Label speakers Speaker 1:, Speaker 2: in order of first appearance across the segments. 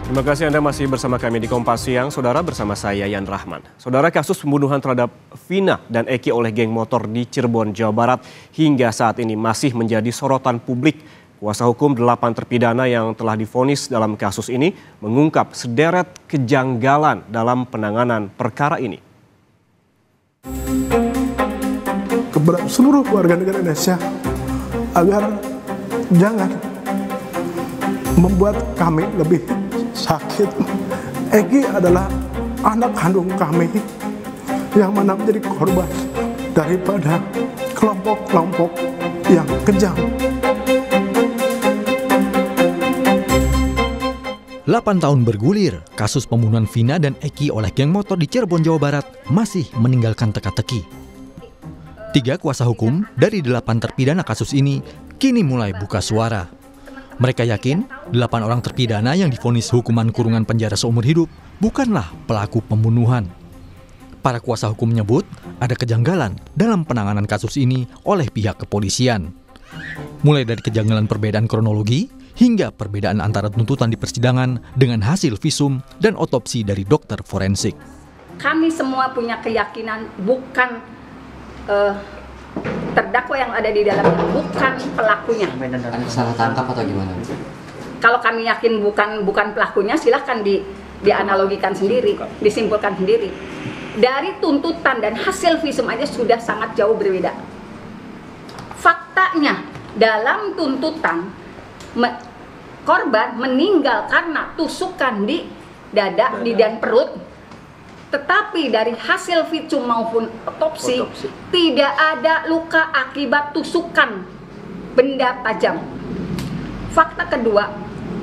Speaker 1: Terima kasih Anda masih bersama kami di Kompas Siang, Saudara, bersama saya Yan Rahman. Saudara, kasus pembunuhan terhadap Vina dan Eki oleh geng motor di Cirebon, Jawa Barat hingga saat ini masih menjadi sorotan publik. Kuasa hukum 8 terpidana yang telah divonis dalam kasus ini mengungkap sederet kejanggalan dalam penanganan perkara ini.
Speaker 2: Kepada seluruh warga negara Indonesia agar jangan membuat kami lebih sakit. Eki adalah anak kandung kami yang mana menjadi korban daripada kelompok-kelompok yang kejam.
Speaker 3: 8 tahun bergulir, kasus pembunuhan Vina dan Eki oleh geng motor di Cirebon, Jawa Barat masih meninggalkan teka-teki. 3 kuasa hukum dari 8 terpidana kasus ini kini mulai buka suara. Mereka yakin 8 orang terpidana yang divonis hukuman kurungan penjara seumur hidup bukanlah pelaku pembunuhan. Para kuasa hukum menyebut ada kejanggalan dalam penanganan kasus ini oleh pihak kepolisian. Mulai dari kejanggalan perbedaan kronologi hingga perbedaan antara tuntutan di persidangan dengan hasil visum dan otopsi dari dokter forensik.
Speaker 4: Kami semua punya keyakinan bukan terdakwa yang ada di dalamnya, bukan pelakunya.
Speaker 5: Ada salah tangkap atau gimana?
Speaker 4: Kalau kami yakin bukan pelakunya, silahkan dianalogikan sendiri, disimpulkan sendiri. Dari tuntutan dan hasil visum aja sudah sangat jauh berbeda. Faktanya dalam tuntutan korban meninggal karena tusukan di dada, di dan perut. Tetapi dari hasil visum maupun otopsi tidak ada luka akibat tusukan benda tajam. Fakta kedua,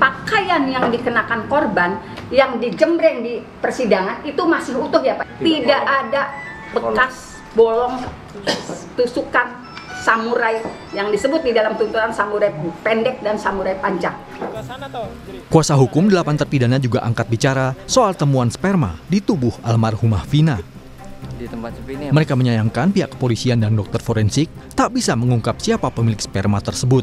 Speaker 4: pakaian yang dikenakan korban yang dijembreng di persidangan itu masih utuh ya Pak. Tidak ada bekas bolong tusukan samurai yang disebut di dalam tuntutan samurai pendek dan samurai panjang.
Speaker 3: Kuasa hukum 8 terpidana juga angkat bicara soal temuan sperma di tubuh almarhumah Vina. Mereka menyayangkan pihak kepolisian dan dokter forensik tak bisa mengungkap siapa pemilik sperma tersebut.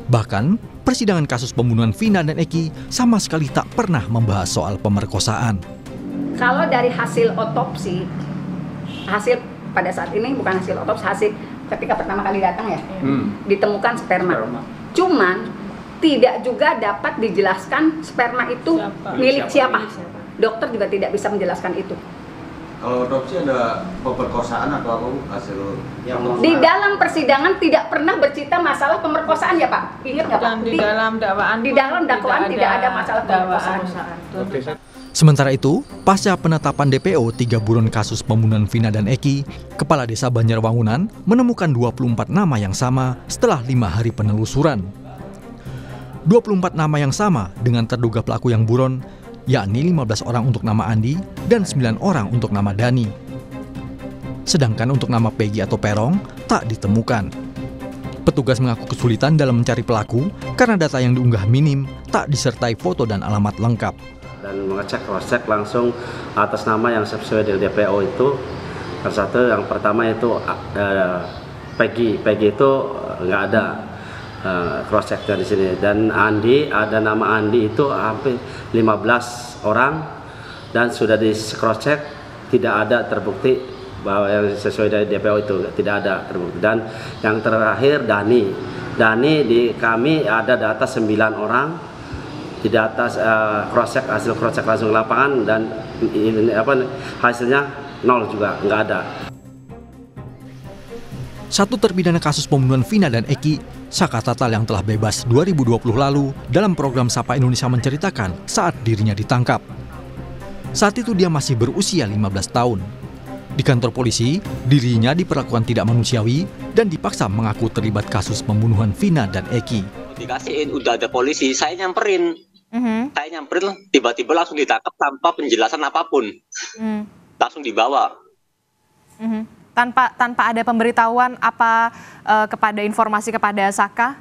Speaker 3: Bahkan, persidangan kasus pembunuhan Vina dan Eki sama sekali tak pernah membahas soal pemerkosaan.
Speaker 4: Kalau dari hasil otopsi, hasil pada saat ini bukan hasil otopsi, hasil ketika pertama kali datang ya, ditemukan sperma. Cuman tidak juga dapat dijelaskan sperma itu milik siapa. Dokter juga tidak bisa menjelaskan itu.
Speaker 6: Kalau otopsi ada pemerkosaan atau apa hasil yang
Speaker 4: di dalam persidangan tidak pernah bercerita masalah pemerkosaan ya Pak. Ingat nggak Pak?
Speaker 7: Di dalam dakwaan
Speaker 4: di dalam dakwaan tidak ada masalah pemerkosaan.
Speaker 3: Sementara itu, pasca penetapan DPO 3 buron kasus pembunuhan Vina dan Eki, Kepala Desa Banjarwangunan menemukan 24 nama yang sama setelah 5 hari penelusuran. 24 nama yang sama dengan terduga pelaku yang buron, yakni 15 orang untuk nama Andi dan 9 orang untuk nama Dani. Sedangkan untuk nama Peggy atau Perong tak ditemukan. Petugas mengaku kesulitan dalam mencari pelaku karena data yang diunggah minim, tak disertai foto dan alamat lengkap.
Speaker 8: Dan mengecek cross-check langsung atas nama yang sesuai dengan DPO itu. Satu yang pertama itu Peggy itu nggak ada cross-checknya di sini. Dan Andi, ada nama Andi itu hampir 15 orang dan sudah di cross-check tidak ada terbukti bahwa yang sesuai dari DPO itu tidak ada terbukti. Dan yang terakhir Dani di kami ada data 9 orang. Di atas cross-check, hasil cross-check langsung ke lapangan dan hasilnya 0 juga, nggak ada.
Speaker 3: 1 terpidana kasus pembunuhan Vina dan Eki, Saka Tatal yang telah bebas 2020 lalu dalam program Sapa Indonesia menceritakan saat dirinya ditangkap. Saat itu dia masih berusia 15 tahun. Di kantor polisi, dirinya diperlakukan tidak manusiawi dan dipaksa mengaku terlibat kasus pembunuhan Vina dan Eki.
Speaker 9: Dikasihin, udah ada polisi, saya nyamperin. Saya nyamperin, tiba-tiba langsung ditangkap tanpa penjelasan apapun. Langsung dibawa.
Speaker 10: Tanpa ada pemberitahuan apa kepada informasi kepada Saka?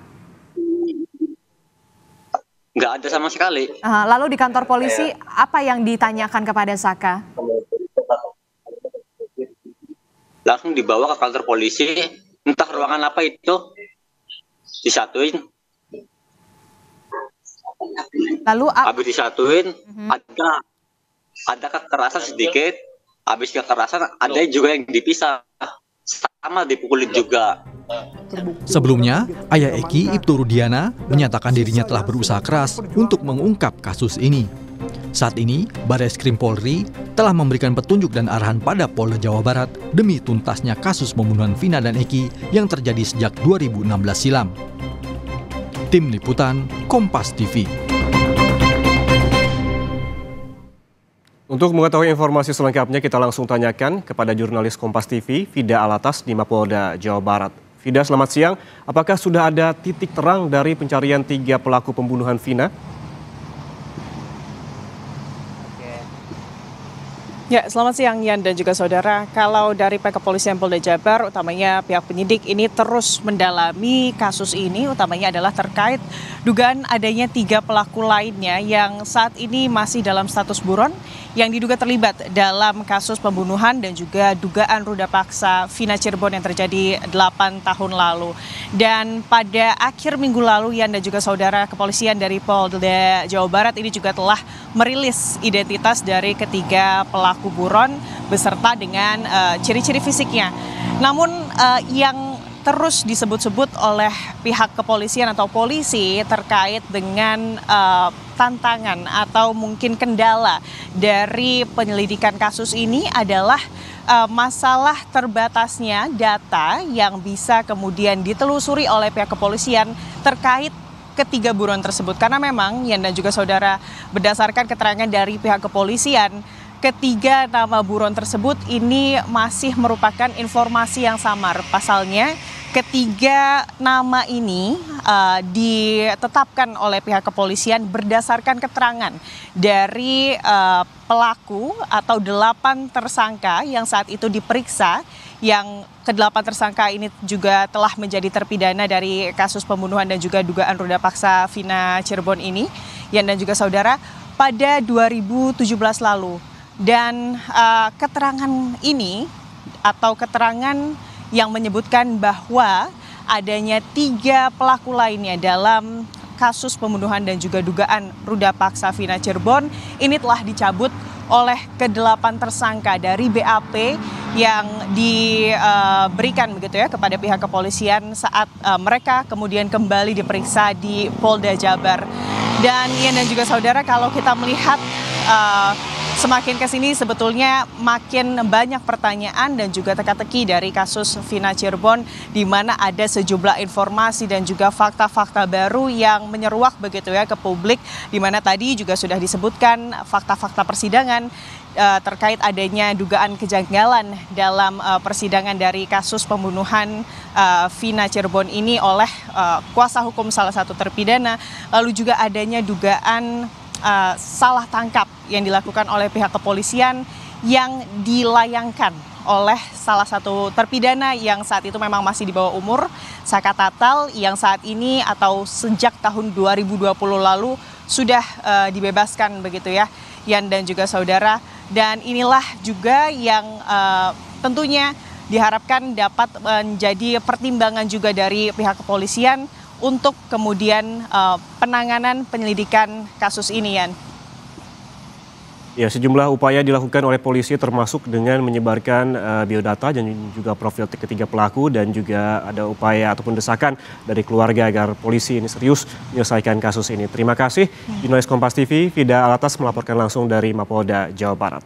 Speaker 9: Nggak ada sama sekali.
Speaker 10: Lalu di kantor polisi, apa yang ditanyakan kepada Saka?
Speaker 9: Langsung dibawa ke kantor polisi, entah ruangan apa itu, disatuin.
Speaker 10: Lalu
Speaker 9: habis disatuin ada kekerasan sedikit, habis kekerasan ada juga yang dipisah, sama dipukulin juga.
Speaker 3: Sebelumnya, ayah Eki, Ibtu Rudiana, menyatakan dirinya telah berusaha keras untuk mengungkap kasus ini. Saat ini, Barreskrim Polri telah memberikan petunjuk dan arahan pada Polda Jawa Barat demi tuntasnya kasus pembunuhan Vina dan Eki yang terjadi sejak 2016 silam. Tim Liputan, Kompas TV.
Speaker 1: Untuk mengetahui informasi selengkapnya, kita langsung tanyakan kepada jurnalis Kompas TV, Fida Alatas di Mapolda, Jawa Barat. Fida, selamat siang. Apakah sudah ada titik terang dari pencarian 3 pelaku pembunuhan Vina?
Speaker 7: Ya, selamat siang Yan dan juga saudara. Kalau dari pihak kepolisian Polda Jabar, utamanya pihak penyidik ini terus mendalami kasus ini, utamanya adalah terkait dugaan adanya 3 pelaku lainnya yang saat ini masih dalam status buron, yang diduga terlibat dalam kasus pembunuhan dan juga dugaan ruda paksa Vina Cirebon yang terjadi 8 tahun lalu. Dan pada akhir minggu lalu, Yan dan juga saudara, kepolisian dari Polda Jawa Barat ini juga telah merilis identitas dari ketiga pelaku buron beserta dengan ciri-ciri fisiknya. Namun yang terus disebut-sebut oleh pihak kepolisian atau polisi terkait dengan tantangan atau mungkin kendala dari penyelidikan kasus ini adalah masalah terbatasnya data yang bisa kemudian ditelusuri oleh pihak kepolisian terkait ketiga buron tersebut. Karena memang Yan dan juga saudara, berdasarkan keterangan dari pihak kepolisian, ketiga nama buron tersebut ini masih merupakan informasi yang samar. Pasalnya, ketiga nama ini ditetapkan oleh pihak kepolisian berdasarkan keterangan dari pelaku atau 8 tersangka yang saat itu diperiksa, yang ke-8 tersangka ini juga telah menjadi terpidana dari kasus pembunuhan dan juga dugaan ruda paksa Vina Cirebon ini, Yan dan juga saudara, pada 2017 lalu. Dan keterangan ini atau keterangan yang menyebutkan bahwa adanya 3 pelaku lainnya dalam kasus pembunuhan dan juga dugaan ruda paksa Vina Cirebon ini telah dicabut oleh ke-8 tersangka dari BAP yang diberikan begitu ya kepada pihak kepolisian saat mereka kemudian kembali diperiksa di Polda Jabar. Dan Yan dan juga saudara, kalau kita melihat semakin ke sini sebetulnya makin banyak pertanyaan dan juga teka-teki dari kasus Vina Cirebon, di mana ada sejumlah informasi dan juga fakta-fakta baru yang menyeruak begitu ya ke publik, di mana tadi juga sudah disebutkan fakta-fakta persidangan terkait adanya dugaan kejanggalan dalam persidangan dari kasus pembunuhan Vina Cirebon ini oleh kuasa hukum salah satu terpidana, lalu juga adanya dugaan salah tangkap yang dilakukan oleh pihak kepolisian yang dilayangkan oleh salah satu terpidana yang saat itu memang masih di bawah umur, Saka Tatal, yang saat ini atau sejak tahun 2020 lalu sudah dibebaskan begitu ya, Yan dan juga saudara. Dan inilah juga yang tentunya diharapkan dapat menjadi pertimbangan juga dari pihak kepolisian untuk kemudian penanganan penyelidikan kasus ini, Yan.
Speaker 1: Ya, sejumlah upaya dilakukan oleh polisi termasuk dengan menyebarkan biodata dan juga profil ketiga pelaku, dan juga ada upaya ataupun desakan dari keluarga agar polisi ini serius menyelesaikan kasus ini. Terima kasih, jurnalis Kompas TV, Fida Alatas melaporkan langsung dari Mapolda, Jawa Barat.